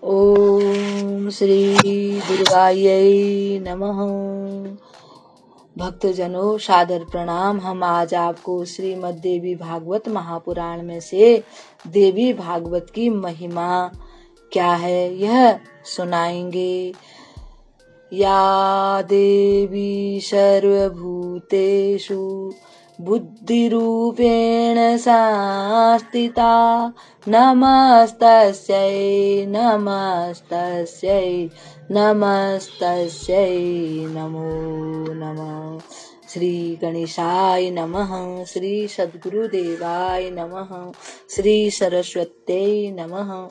ओम श्री दुर्गायै नमः। भक्तजनों सादर प्रणाम। हम आज आपको श्रीमद् देवी भागवत महापुराण में से देवी भागवत की महिमा क्या है यह सुनाएंगे। या देवी सर्वभूतेषु बुद्धिरूपेण संस्थिता नमस्तस्यै नमस्तस्यै नमस्तस्यै नमो नमः। श्री गणेशाय नमः। श्री सद्गुरुदेवाय नमः। श्री सरस्वत्यै नमः।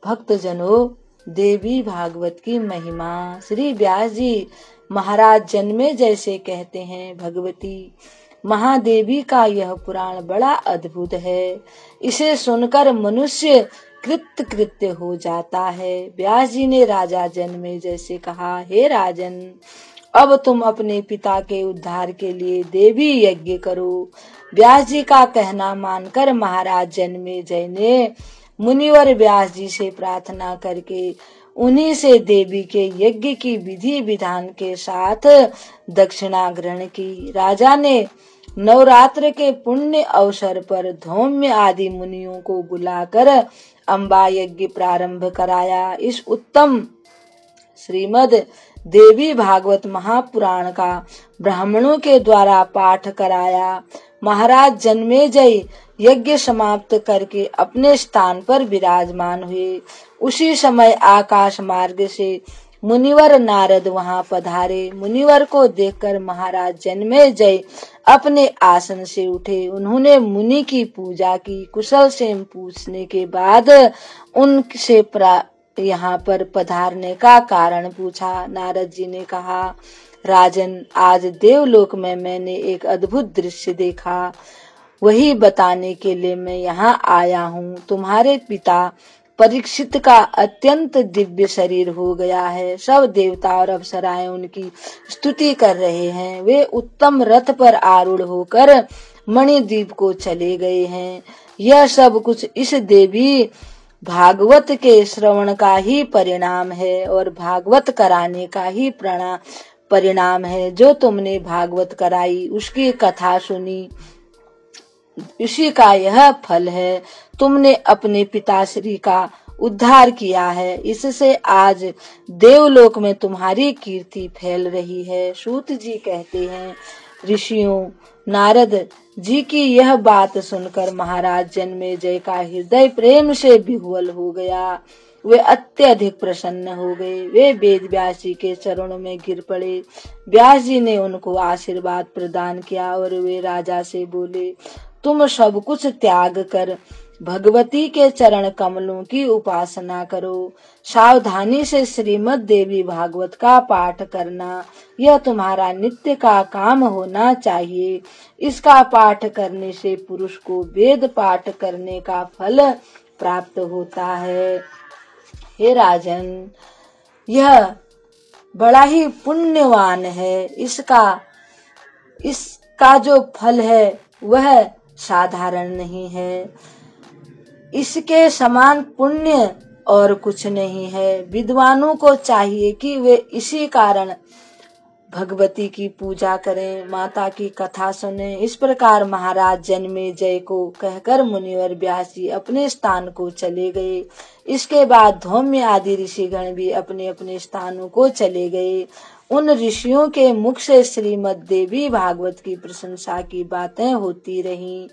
भक्तजनों, देवी भागवत की महिमा। श्री व्यास जी महाराज जन्मे जैसे कहते हैं, भगवती महादेवी का यह पुराण बड़ा अद्भुत है। इसे सुनकर मनुष्य कृत्य हो जाता है। व्यास जी ने राजा जन्मे जैसे कहा, हे राजन, अब तुम अपने पिता के उद्धार के लिए देवी यज्ञ करो। व्यास जी का कहना मानकर महाराज जन्मे जय ने मुनिवर व्यास जी से प्रार्थना करके उन्हीं से देवी के यज्ञ की विधि विधान के साथ दक्षिणा ग्रहण की। राजा ने नवरात्र के पुण्य अवसर पर धौम्य आदि मुनियों को बुलाकर अम्बा यज्ञ प्रारंभ कराया। इस उत्तम श्रीमद् देवी भागवत महापुराण का ब्राह्मणों के द्वारा पाठ कराया। महाराज जन्मेजय यज्ञ समाप्त करके अपने स्थान पर विराजमान हुए। उसी समय आकाश मार्ग से मुनिवर नारद वहां पधारे। मुनिवर को देखकर महाराज जन्मेजय अपने आसन से उठे। उन्होंने मुनि की पूजा की। कुशल से पूछने के बाद उनसे यहाँ पर पधारने का कारण पूछा। नारद जी ने कहा, राजन, आज देवलोक में मैंने एक अद्भुत दृश्य देखा, वही बताने के लिए मैं यहाँ आया हूँ। तुम्हारे पिता परीक्षित का अत्यंत दिव्य शरीर हो गया है। सब देवता और अप्सराएं उनकी स्तुति कर रहे हैं। वे उत्तम रथ पर आरूढ़ होकर मणिद्वीप को चले गए हैं। यह सब कुछ इस देवी भागवत के श्रवण का ही परिणाम है और भागवत कराने का ही परिणाम है। जो तुमने भागवत कराई, उसकी कथा सुनी, इसी का यह फल है। तुमने अपने पिताश्री का उद्धार किया है। इससे आज देवलोक में तुम्हारी कीर्ति फैल रही है। सूत जी कहते हैं, ऋषियों, नारद जी की यह बात सुनकर महाराज जन्मेजय का हृदय प्रेम से विह्वल हो गया। वे अत्यधिक प्रसन्न हो गए। वे वेद व्यास जी के चरणों में गिर पड़े। व्यास जी ने उनको आशीर्वाद प्रदान किया और वे राजा से बोले, तुम सब कुछ त्याग कर भगवती के चरण कमलों की उपासना करो। सावधानी से श्रीमद् देवी भागवत का पाठ करना, यह तुम्हारा नित्य का काम होना चाहिए। इसका पाठ करने से पुरुष को वेद पाठ करने का फल प्राप्त होता है। हे राजन, यह बड़ा ही पुण्यवान है। इसका जो फल है वह साधारण नहीं है। इसके समान पुण्य और कुछ नहीं है। विद्वानों को चाहिए कि वे इसी कारण भगवती की पूजा करें, माता की कथा सुने। इस प्रकार महाराज जन्मेजय को कहकर मुनिवर व्यास जी अपने स्थान को चले गए। इसके बाद धौम्य आदि ऋषिगण भी अपने अपने स्थानों को चले गए। उन ऋषियों के मुख से श्रीमद् देवी भागवत की प्रशंसा की बातें होती रहीं।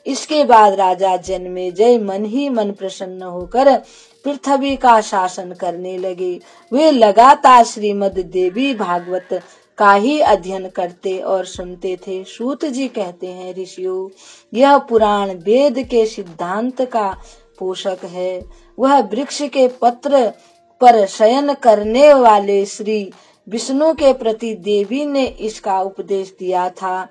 इसके बाद राजा जन्मेजय मन ही मन प्रसन्न होकर पृथ्वी का शासन करने लगे। वे लगातार श्रीमद् देवी भागवत का ही अध्ययन करते और सुनते थे। सूत जी कहते हैं, ऋषियों, यह पुराण वेद के सिद्धांत का पोषक है। वह वृक्ष के पत्र पर शयन करने वाले श्री विष्णु के प्रति देवी ने इसका उपदेश दिया था।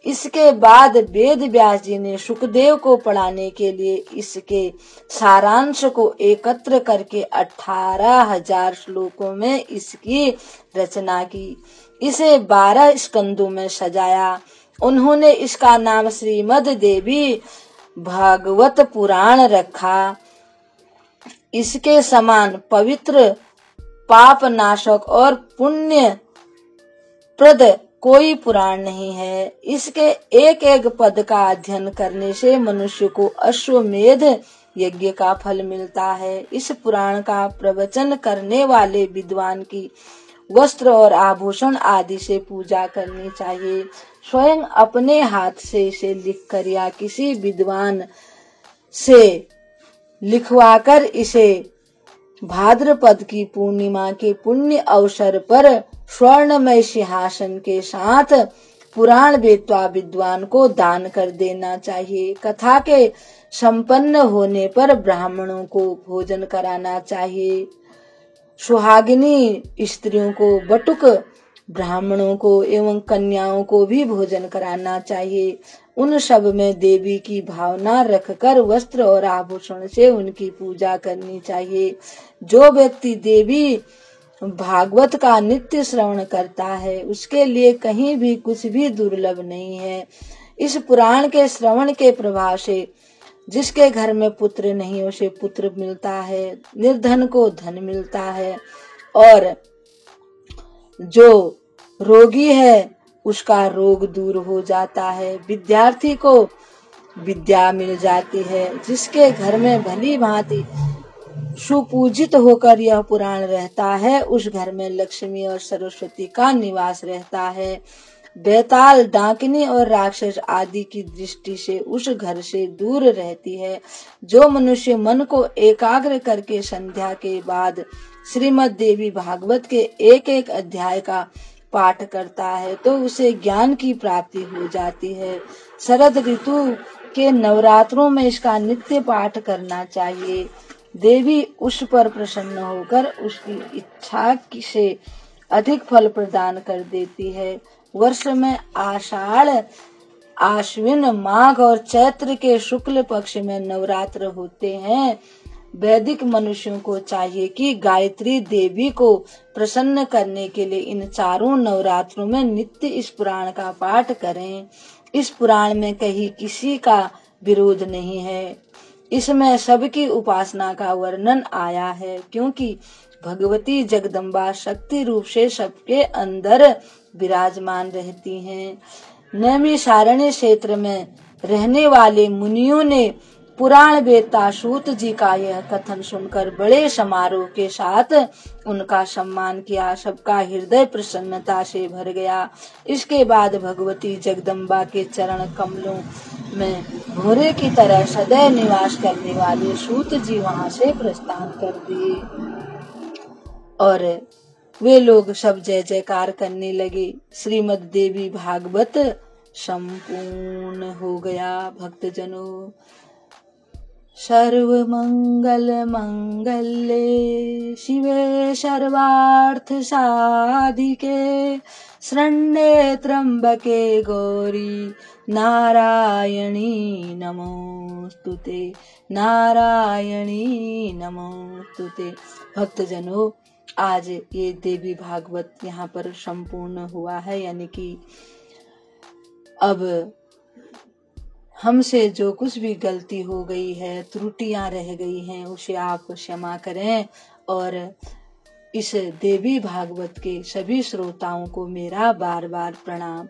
इसके बाद वेद व्यास जी ने सुखदेव को पढ़ाने के लिए इसके सारांश को एकत्र करके 18,000 श्लोकों में इसकी रचना की। इसे 12 स्कंदों में सजाया। उन्होंने इसका नाम श्रीमद् देवी भागवत पुराण रखा। इसके समान पवित्र, पाप नाशक और पुण्य प्रद कोई पुराण नहीं है। इसके एक एक पद का अध्ययन करने से मनुष्य को अश्वमेध यज्ञ का फल मिलता है। इस पुराण का प्रवचन करने वाले विद्वान की वस्त्र और आभूषण आदि से पूजा करनी चाहिए। स्वयं अपने हाथ से इसे लिखकर या किसी विद्वान से लिखवाकर इसे भाद्रपद की पूर्णिमा के पुण्य अवसर पर स्वर्णमय सिंहासन के साथ पुराण वेत्ता विद्वान को दान कर देना चाहिए। कथा के संपन्न होने पर ब्राह्मणों को भोजन कराना चाहिए। सुहागिनी स्त्रियों को, बटुक ब्राह्मणों को एवं कन्याओं को भी भोजन कराना चाहिए। उन सब में देवी की भावना रखकर वस्त्र और आभूषण से उनकी पूजा करनी चाहिए। जो व्यक्ति देवी भागवत का नित्य श्रवण करता है उसके लिए कहीं भी कुछ भी दुर्लभ नहीं है। इस पुराण के श्रवण के प्रभाव से जिसके घर में पुत्र नहीं उसे पुत्र मिलता है, निर्धन को धन मिलता है और जो रोगी है उसका रोग दूर हो जाता है। विद्यार्थी को विद्या मिल जाती है। जिसके घर में भली भांति सुपूजित होकर यह पुराण रहता है उस घर में लक्ष्मी और सरस्वती का निवास रहता है। बेताल, डाकिनी और राक्षस आदि की दृष्टि से उस घर से दूर रहती है। जो मनुष्य मन को एकाग्र करके संध्या के बाद श्रीमद् देवी भागवत के एक एक अध्याय का पाठ करता है तो उसे ज्ञान की प्राप्ति हो जाती है। शरद ऋतु के नवरात्रों में इसका नित्य पाठ करना चाहिए। देवी उस पर प्रसन्न होकर उसकी इच्छा से अधिक फल प्रदान कर देती है। वर्ष में आषाढ़, आश्विन, माघ और चैत्र के शुक्ल पक्ष में नवरात्र होते हैं। वैदिक मनुष्यों को चाहिए कि गायत्री देवी को प्रसन्न करने के लिए इन चारों नवरात्रों में नित्य इस पुराण का पाठ करें। इस पुराण में कहीं किसी का विरोध नहीं है। इसमें सबकी उपासना का वर्णन आया है क्योंकि भगवती जगदम्बा शक्ति रूप से सबके अंदर विराजमान रहती हैं। नैमिषारण्य क्षेत्र में रहने वाले मुनियों ने पुराण वेत्ता सूत जी का यह कथन सुनकर बड़े समारोह के साथ उनका सम्मान किया। सबका हृदय प्रसन्नता से भर गया। इसके बाद भगवती जगदम्बा के चरण कमलों में भोरे की तरह सदैव निवास करने वाले सूत जी वहां से प्रस्थान कर दिए और वे लोग सब जय जयकार करने लगे। श्रीमद् देवी भागवत संपूर्ण हो गया। भक्तजनों, सर्वमंगल मंगल्ये शिवे सर्वार्थ साधिके शरण्ये त्र्यंबके गौरी नारायणी नमोस्तुते, नारायणी नमोस्तुते। भक्तजनों, आज ये देवी भागवत यहाँ पर संपूर्ण हुआ है, यानी कि अब हमसे जो कुछ भी गलती हो गई है, त्रुटियां रह गई हैं, उसे आप क्षमा करें और इस देवी भागवत के सभी श्रोताओं को मेरा बार बार प्रणाम।